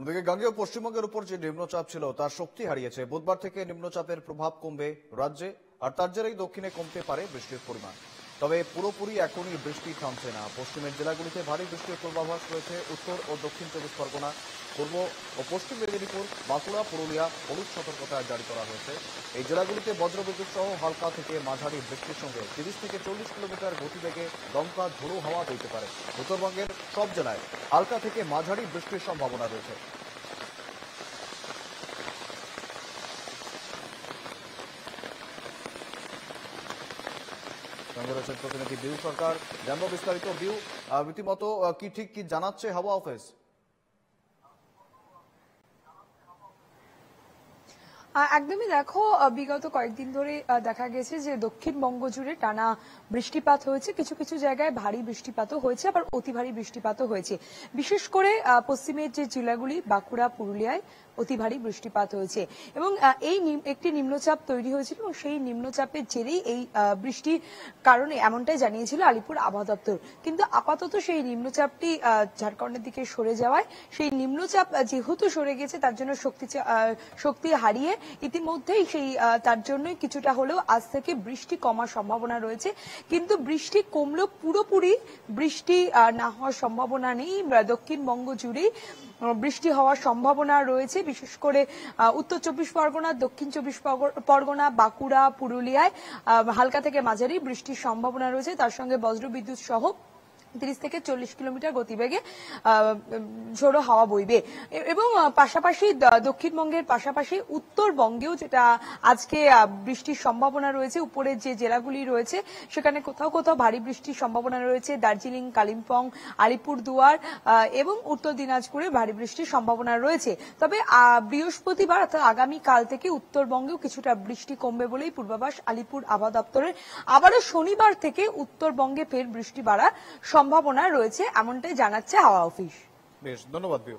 অন্যদিকে গাঙ্গেয় পশ্চিমবঙ্গের উপর যে নিম্নচাপ ছিল তার শক্তি হারিয়েছে। বুধবার থেকে নিম্নচাপের প্রভাব কমবে রাজ্যে, আর তার জেরেই দক্ষিণে কমতে পারে বৃষ্টির পরিমাণ। তবে পুরোপুরি এখনই বৃষ্টি থামছে না। পশ্চিমের জেলাগুলিতে ভারী বৃষ্টির পূর্বাভাস রয়েছে। উত্তর ও দক্ষিণ চব্বিশ পরগনা, পূর্ব ও পশ্চিম মেদিনীপুর, বাঁকুড়া, পুরুলিয়া হলুদ সতর্কতা জারি করা হয়েছে। এই জেলাগুলিতে বজ্রবিদ্যুৎ সহ হালকা থেকে মাঝারি বৃষ্টির সঙ্গে 30 থেকে 40 কিলোমিটার গতিবেগে দমকা ঝোড়ো হাওয়া বইতে পারে। উত্তরবঙ্গের সব জেলায় হালকা থেকে মাঝারি বৃষ্টির সম্ভাবনা রয়েছে। সঙ্গে রয়েছেন প্রতিনিধি বিউ সরকার। জানবো বিস্তারিত। বিউ, রীতিমতো কি জানাচ্ছে হাওয়া অফিস? একদমই দেখো, বিগত কয়েকদিন ধরে দেখা গেছে যে দক্ষিণবঙ্গ জুড়ে টানা বৃষ্টিপাত হয়েছে। কিছু কিছু জায়গায় ভারী বৃষ্টিপাতও হয়েছে, আবার অতি ভারী বৃষ্টিপাতও হয়েছে। বিশেষ করে পশ্চিমের যে জেলাগুলি বাঁকুড়া, পুরুলিয়ায় অতি ভারী বৃষ্টিপাত হয়েছে এবং এই একটি নিম্নচাপ তৈরি হয়েছিল এবং সেই নিম্নচাপের জেরেই এই বৃষ্টির কারণে এমনটাই জানিয়েছিল আলিপুর আবহাওয়া দপ্তর। কিন্তু আপাতত সেই নিম্নচাপটি ঝাড়খণ্ডের দিকে সরে যাওয়ায়, সেই নিম্নচাপ যেহেতু সরে গেছে তার জন্য শক্তি হারিয়ে ইতিমধ্যেই তার জন্যই কিছুটা হলেও আজ থেকে বৃষ্টি কমার সম্ভাবনা রয়েছে। কিন্তু বৃষ্টি কমলেও পুরোপুরি বৃষ্টি না হওয়ার সম্ভাবনা নেই। দক্ষিণবঙ্গ জুড়েই বৃষ্টি হওয়ার সম্ভাবনা রয়েছে। বিশেষ করে উত্তর চব্বিশ পরগনা, দক্ষিণ চব্বিশ পরগনা, বাঁকুড়া, পুরুলিয়ায় হালকা থেকে মাঝারি বৃষ্টির সম্ভাবনা রয়েছে। তার সঙ্গে বজ্রবিদ্যুৎ সহ 30 থেকে 40 কিলোমিটার গতিবেগে ঝোড়ো হাওয়া বইবে এবং পাশাপাশি দক্ষিণবঙ্গের পাশাপাশি উত্তরবঙ্গেও যেটা আজকে বৃষ্টির সম্ভাবনা রয়েছে। উপরের যে জেলাগুলি রয়েছে সেখানে কোথাও কোথাও ভারী বৃষ্টির সম্ভাবনা রয়েছে। দার্জিলিং, কালিম্পং, আলিপুরদুয়ার এবং উত্তর দিনাজপুরে ভারী বৃষ্টির সম্ভাবনা রয়েছে। তবে বৃহস্পতিবার অর্থাৎ আগামীকাল থেকে উত্তরবঙ্গেও কিছুটা বৃষ্টি কমবে বলেই পূর্বাভাস আলিপুর আবহাওয়া দপ্তরের। আবারও শনিবার থেকে উত্তরবঙ্গে ফের বৃষ্টি বাড়ার সম্ভাবনা রয়েছে, এমনটাই জানাচ্ছে হাওয়া অফিস। বেশ, ধন্যবাদ বিউ।